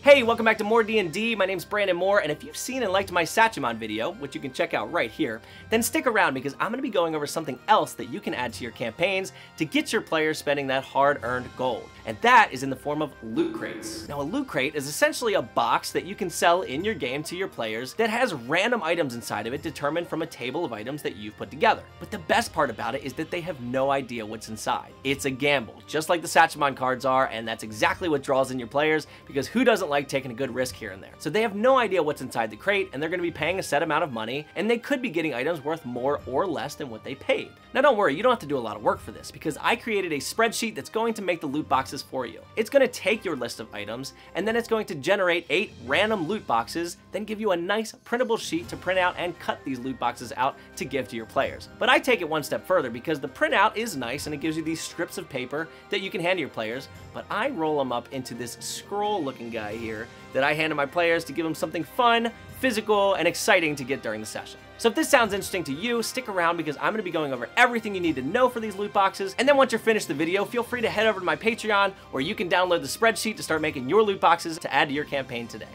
Hey, welcome back to more D&D. My name's Brandon Moore, and if you've seen and liked my Satchemon video, which you can check out right here, then stick around because I'm going to be going over something else that you can add to your campaigns to get your players spending that hard-earned gold, and that is in the form of loot crates. Now, a loot crate is essentially a box that you can sell in your game to your players that has random items inside of it determined from a table of items that you've put together. But the best part about it is that they have no idea what's inside. It's a gamble, just like the Satchemon cards are, and that's exactly what draws in your players, because who doesn't like taking a good risk here and there? So they have no idea what's inside the crate, and they're going to be paying a set amount of money, and they could be getting items worth more or less than what they paid. Now don't worry, you don't have to do a lot of work for this, because I created a spreadsheet that's going to make the loot boxes for you. It's going to take your list of items, and then it's going to generate 8 random loot boxes, then give you a nice printable sheet to print out and cut these loot boxes out to give to your players. But I take it one step further because the printout is nice and it gives you these strips of paper that you can hand to your players, but I roll them up into this scroll looking guy here that I hand to my players to give them something fun, physical, and exciting to get during the session. So if this sounds interesting to you, stick around because I'm going to be going over everything you need to know for these loot boxes, and then once you're finished the video, feel free to head over to my Patreon where you can download the spreadsheet to start making your loot boxes to add to your campaign today.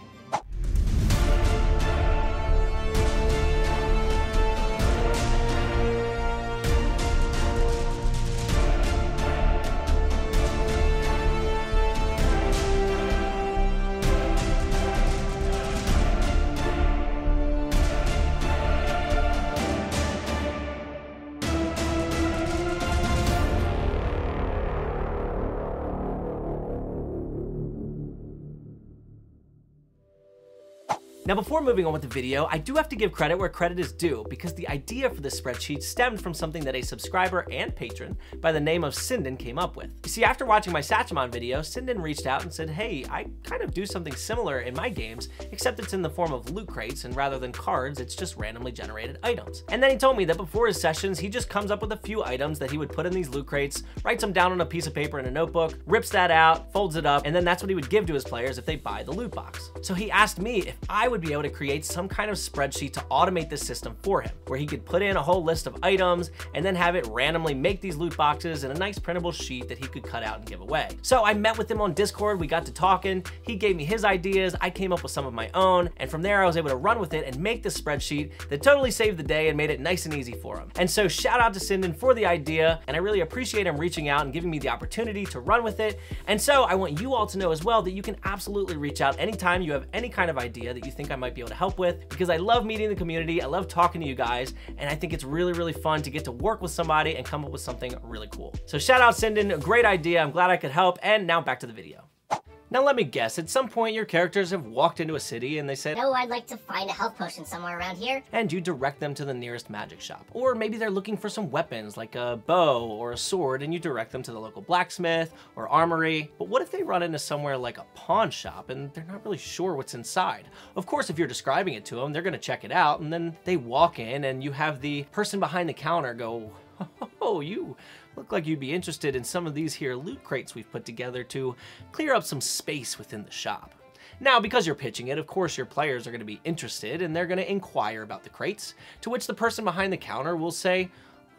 Now before moving on with the video, I do have to give credit where credit is due because the idea for this spreadsheet stemmed from something that a subscriber and patron by the name of Sinden came up with. You see, after watching my Satchemon video, Sinden reached out and said, hey, I kind of do something similar in my games, except it's in the form of loot crates, and rather than cards, it's just randomly generated items. And then he told me that before his sessions, he just comes up with a few items that he would put in these loot crates, writes them down on a piece of paper in a notebook, rips that out, folds it up, and then that's what he would give to his players if they buy the loot box. So he asked me if I would be able to create some kind of spreadsheet to automate this system for him, where he could put in a whole list of items and then have it randomly make these loot boxes in a nice printable sheet that he could cut out and give away. So I met with him on Discord, we got to talking, he gave me his ideas, I came up with some of my own, and from there I was able to run with it and make this spreadsheet that totally saved the day and made it nice and easy for him. And so shout out to Sinden for the idea, and I really appreciate him reaching out and giving me the opportunity to run with it. And so I want you all to know as well that you can absolutely reach out anytime you have any kind of idea that you think I might be able to help with, because I love meeting the community, I love talking to you guys, and I think it's really, really fun to get to work with somebody and come up with something really cool. So shout out Sinden, great idea, I'm glad I could help, and now back to the video. Now let me guess, at some point your characters have walked into a city and they said, "No, I'd like to find a health potion somewhere around here." And you direct them to the nearest magic shop. Or maybe they're looking for some weapons like a bow or a sword and you direct them to the local blacksmith or armory. But what if they run into somewhere like a pawn shop and they're not really sure what's inside? Of course, if you're describing it to them, they're gonna check it out, and then they walk in and you have the person behind the counter go, "Oh, you look like you'd be interested in some of these here loot crates we've put together to clear up some space within the shop." Now, because you're pitching it, of course your players are going to be interested and they're going to inquire about the crates, to which the person behind the counter will say,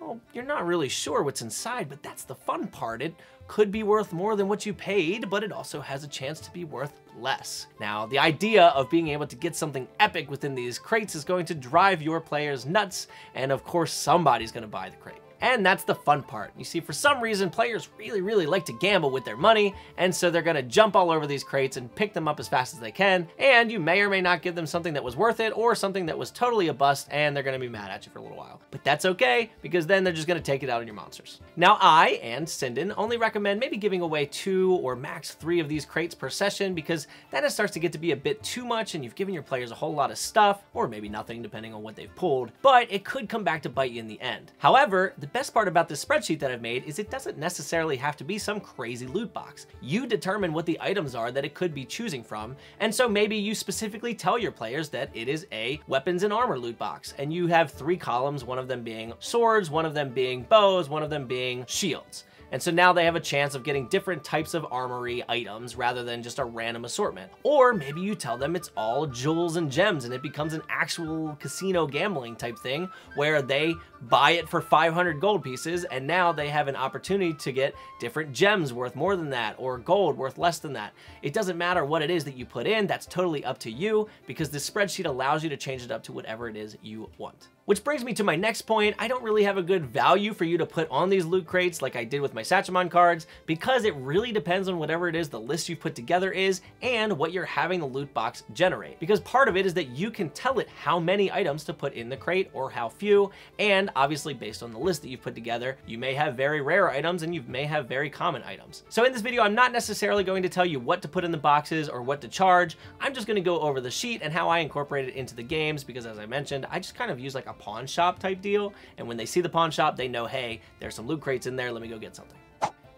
"Oh, you're not really sure what's inside, but that's the fun part. It could be worth more than what you paid, but it also has a chance to be worth less." Now, the idea of being able to get something epic within these crates is going to drive your players nuts, and of course somebody's going to buy the crate. And that's the fun part. You see, for some reason, players really like to gamble with their money, and so they're gonna jump all over these crates and pick them up as fast as they can, and you may or may not give them something that was worth it, or something that was totally a bust, and they're gonna be mad at you for a little while. But that's okay, because then they're just gonna take it out on your monsters. Now, I and Sinden only recommend maybe giving away 2 or max 3 of these crates per session, because then it starts to get to be a bit too much, and you've given your players a whole lot of stuff, or maybe nothing, depending on what they've pulled, but it could come back to bite you in the end. However, the best part about this spreadsheet that I've made is it doesn't necessarily have to be some crazy loot box. You determine what the items are that it could be choosing from, and so maybe you specifically tell your players that it is a weapons and armor loot box, and you have 3 columns, one of them being swords, one of them being bows, one of them being shields. And so now they have a chance of getting different types of armory items rather than just a random assortment. Or maybe you tell them it's all jewels and gems and it becomes an actual casino gambling type thing where they buy it for 500 gold pieces and now they have an opportunity to get different gems worth more than that or gold worth less than that. It doesn't matter what it is that you put in, that's totally up to you because the spreadsheet allows you to change it up to whatever it is you want. Which brings me to my next point. I don't really have a good value for you to put on these loot crates like I did with my Sachemon cards because it really depends on whatever it is the list you've put together is and what you're having the loot box generate. Because part of it is that you can tell it how many items to put in the crate or how few, and obviously based on the list that you've put together, you may have very rare items and you may have very common items. So in this video, I'm not necessarily going to tell you what to put in the boxes or what to charge. I'm just going to go over the sheet and how I incorporate it into the games because as I mentioned, I just kind of use like a pawn shop type deal, and when they see the pawn shop, they know, hey, there's some loot crates in there, let me go get something.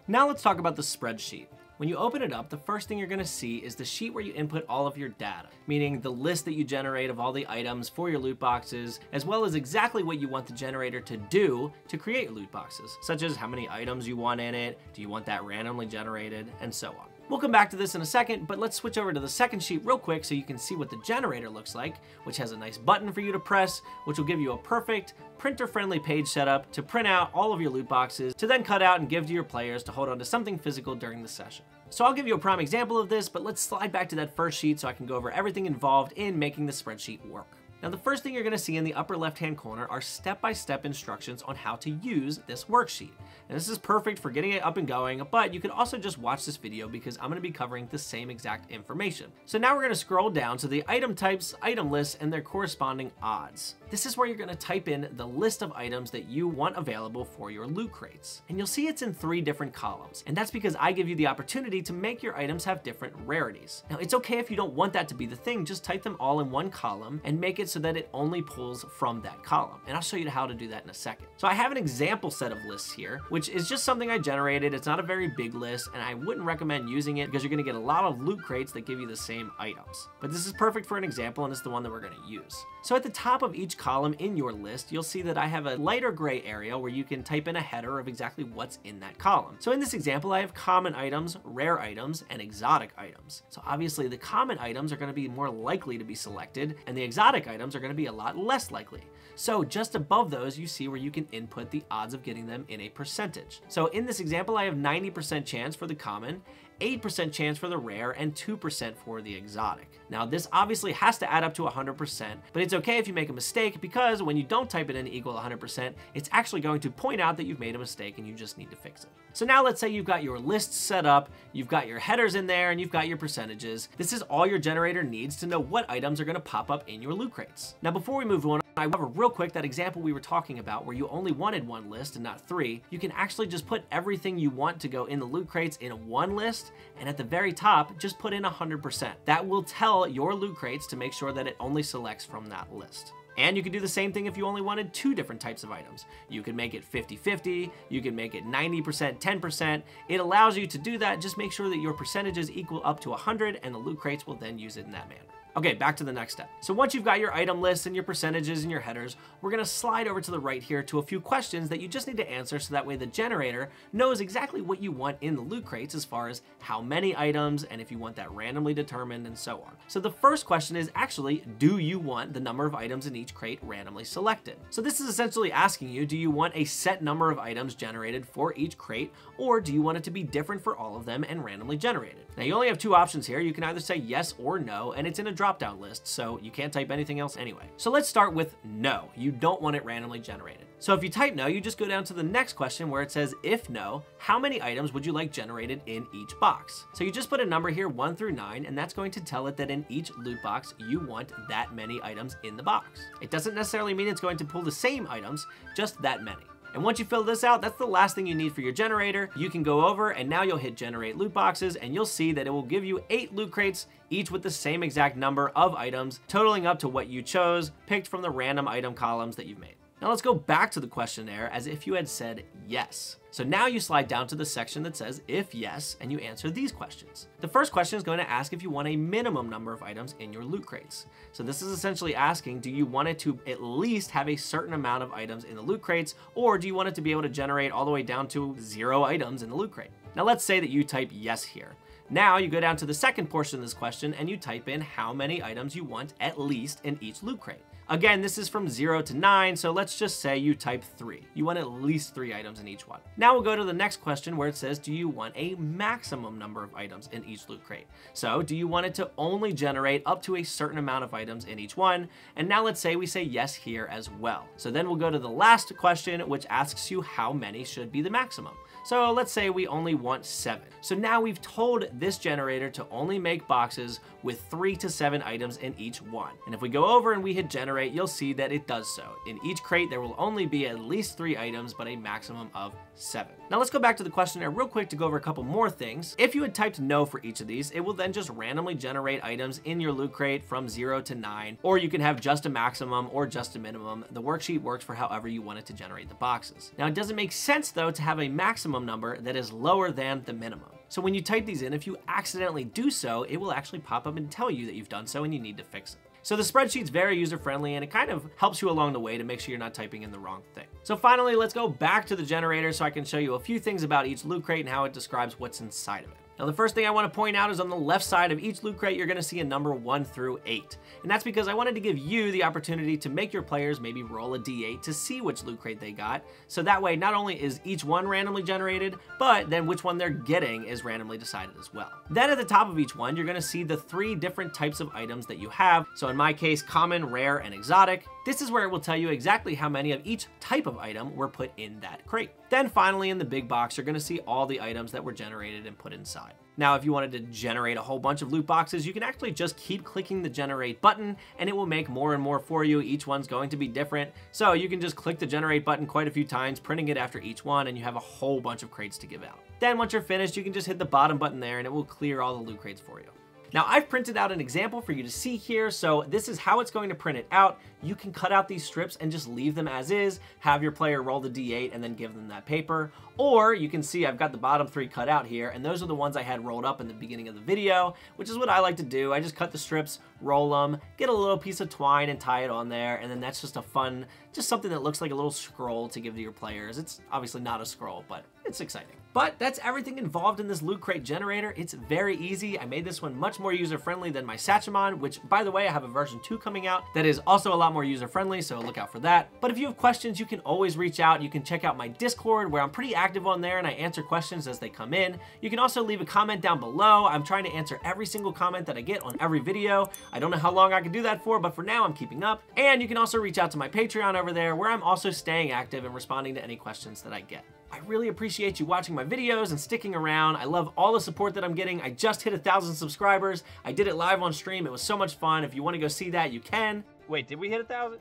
Now let's talk about the spreadsheet. When you open it up, the first thing you're gonna see is the sheet where you input all of your data, meaning the list that you generate of all the items for your loot boxes, as well as exactly what you want the generator to do to create loot boxes, such as how many items you want in it, do you want that randomly generated, and so on. We'll come back to this in a second, but let's switch over to the second sheet real quick so you can see what the generator looks like, which has a nice button for you to press, which will give you a perfect printer-friendly page setup to print out all of your loot boxes to then cut out and give to your players to hold on to something physical during the session. So I'll give you a prime example of this, but let's slide back to that first sheet so I can go over everything involved in making the spreadsheet work. Now the first thing you're going to see in the upper left-hand corner are step-by-step instructions on how to use this worksheet. And this is perfect for getting it up and going, but you can also just watch this video because I'm going to be covering the same exact information. So now we're going to scroll down to the item types, item lists, and their corresponding odds. This is where you're going to type in the list of items that you want available for your loot crates. And you'll see it's in 3 different columns. And that's because I give you the opportunity to make your items have different rarities. Now it's okay if you don't want that to be the thing, just type them all in one column and make it so that it only pulls from that column. And I'll show you how to do that in a second. So I have an example set of lists here, which is just something I generated. It's not a very big list and I wouldn't recommend using it because you're gonna get a lot of loot crates that give you the same items. But this is perfect for an example and it's the one that we're gonna use. So at the top of each column in your list, you'll see that I have a lighter gray area where you can type in a header of exactly what's in that column. So in this example, I have common items, rare items, and exotic items. So obviously the common items are gonna be more likely to be selected and the exotic items are gonna be a lot less likely. So just above those, you see where you can input the odds of getting them in a percentage. So in this example, I have 90% chance for the common, 8% chance for the rare, and 2% for the exotic. Now this obviously has to add up to 100%, but it's okay if you make a mistake because when you don't type it in equal 100%, it's actually going to point out that you've made a mistake and you just need to fix it. So now let's say you've got your list set up, you've got your headers in there, and you've got your percentages. This is all your generator needs to know what items are gonna pop up in your loot crates. Now before we move on, I cover real quick that example we were talking about where you only wanted 1 list and not 3. You can actually just put everything you want to go in the loot crates in one list, and at the very top, just put in 100%. That will tell your loot crates to make sure that it only selects from that list. And you could do the same thing if you only wanted 2 different types of items. You can make it 50-50, you can make it 90%, 10%. It allows you to do that. Just make sure that your percentages equal up to 100 and the loot crates will then use it in that manner. Okay, back to the next step. So once you've got your item lists and your percentages and your headers, we're gonna slide over to the right here to a few questions that you just need to answer so that way the generator knows exactly what you want in the loot crates as far as how many items and if you want that randomly determined and so on. So the first question is actually, do you want the number of items in each crate randomly selected? So this is essentially asking you, do you want a set number of items generated for each crate, or do you want it to be different for all of them and randomly generated? Now you only have 2 options here. You can either say yes or no, and it's in a drop-down list, so you can't type anything else anyway. So let's start with no. You don't want it randomly generated. So if you type no, you just go down to the next question where it says, if no, how many items would you like generated in each box? So you just put a number here 1 through 9, and that's going to tell it that in each loot box, you want that many items in the box. It doesn't necessarily mean it's going to pull the same items, just that many. And once you fill this out, that's the last thing you need for your generator. You can go over and now you'll hit generate loot boxes and you'll see that it will give you 8 loot crates, each with the same exact number of items, totaling up to what you chose, picked from the random item columns that you've made. Now let's go back to the questionnaire as if you had said yes. So now you slide down to the section that says if yes, and you answer these questions. The first question is going to ask if you want a minimum number of items in your loot crates. So this is essentially asking, do you want it to at least have a certain amount of items in the loot crates, or do you want it to be able to generate all the way down to 0 items in the loot crate? Now let's say that you type yes here. Now you go down to the second portion of this question and you type in how many items you want at least in each loot crate. Again, this is from 0 to 9, so let's just say you type 3. You want at least 3 items in each one. Now we'll go to the next question where it says, do you want a maximum number of items in each loot crate? So do you want it to only generate up to a certain amount of items in each one? And now let's say we say yes here as well. So then we'll go to the last question, which asks you how many should be the maximum. So let's say we only want 7. So now we've told this generator to only make boxes with 3 to 7 items in each one. And if we go over and we hit generate, you'll see that it does so. In each crate, there will only be at least 3 items, but a maximum of 7. Now let's go back to the questionnaire real quick to go over a couple more things. If you had typed no for each of these, it will then just randomly generate items in your loot crate from 0 to 9, or you can have just a maximum or just a minimum. The worksheet works for however you want it to generate the boxes. Now it doesn't make sense though to have a maximum number that is lower than the minimum. So when you type these in, if you accidentally do so, it will actually pop up and tell you that you've done so and you need to fix it. So the spreadsheet's very user-friendly and it kind of helps you along the way to make sure you're not typing in the wrong thing. So finally, let's go back to the generator so I can show you a few things about each loot crate and how it describes what's inside of it. Now the first thing I want to point out is on the left side of each loot crate, you're going to see a number 1 through 8. And that's because I wanted to give you the opportunity to make your players maybe roll a d8 to see which loot crate they got. So that way, not only is each one randomly generated, but then which one they're getting is randomly decided as well. Then at the top of each one, you're going to see the 3 different types of items that you have. So in my case, common, rare, and exotic. This is where it will tell you exactly how many of each type of item were put in that crate. Then finally in the big box, you're going to see all the items that were generated and put inside. Now, if you wanted to generate a whole bunch of loot boxes, you can actually just keep clicking the generate button and it will make more and more for you. Each one's going to be different. So you can just click the generate button quite a few times, printing it after each one, and you have a whole bunch of crates to give out. Then once you're finished, you can just hit the bottom button there and it will clear all the loot crates for you. Now I've printed out an example for you to see here, so this is how it's going to print it out. You can cut out these strips and just leave them as is, have your player roll the d8 and then give them that paper. Or you can see I've got the bottom 3 cut out here, and those are the ones I had rolled up in the beginning of the video, which is what I like to do. I just cut the strips, roll them, get a little piece of twine and tie it on there, and then that's just a fun, just something that looks like a little scroll to give to your players. It's obviously not a scroll, but it's exciting. But that's everything involved in this loot crate generator. It's very easy. I made this one much more user-friendly than my Satchmon, which, by the way, I have a version 2 coming out that is also a lot more user-friendly, so look out for that. But if you have questions, you can always reach out. You can check out my Discord, where I'm pretty active on there and I answer questions as they come in. You can also leave a comment down below. I'm trying to answer every single comment that I get on every video. I don't know how long I can do that for, but for now I'm keeping up. And you can also reach out to my Patreon over there, where I'm also staying active and responding to any questions that I get. I really appreciate you watching my videos and sticking around. I love all the support that I'm getting. I just hit 1,000 subscribers. I did it live on stream. It was so much fun. If you want to go see that, you can. Wait, did we hit 1,000?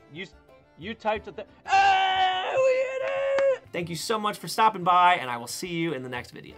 You typed it. We hit it! Thank you so much for stopping by, and I will see you in the next video.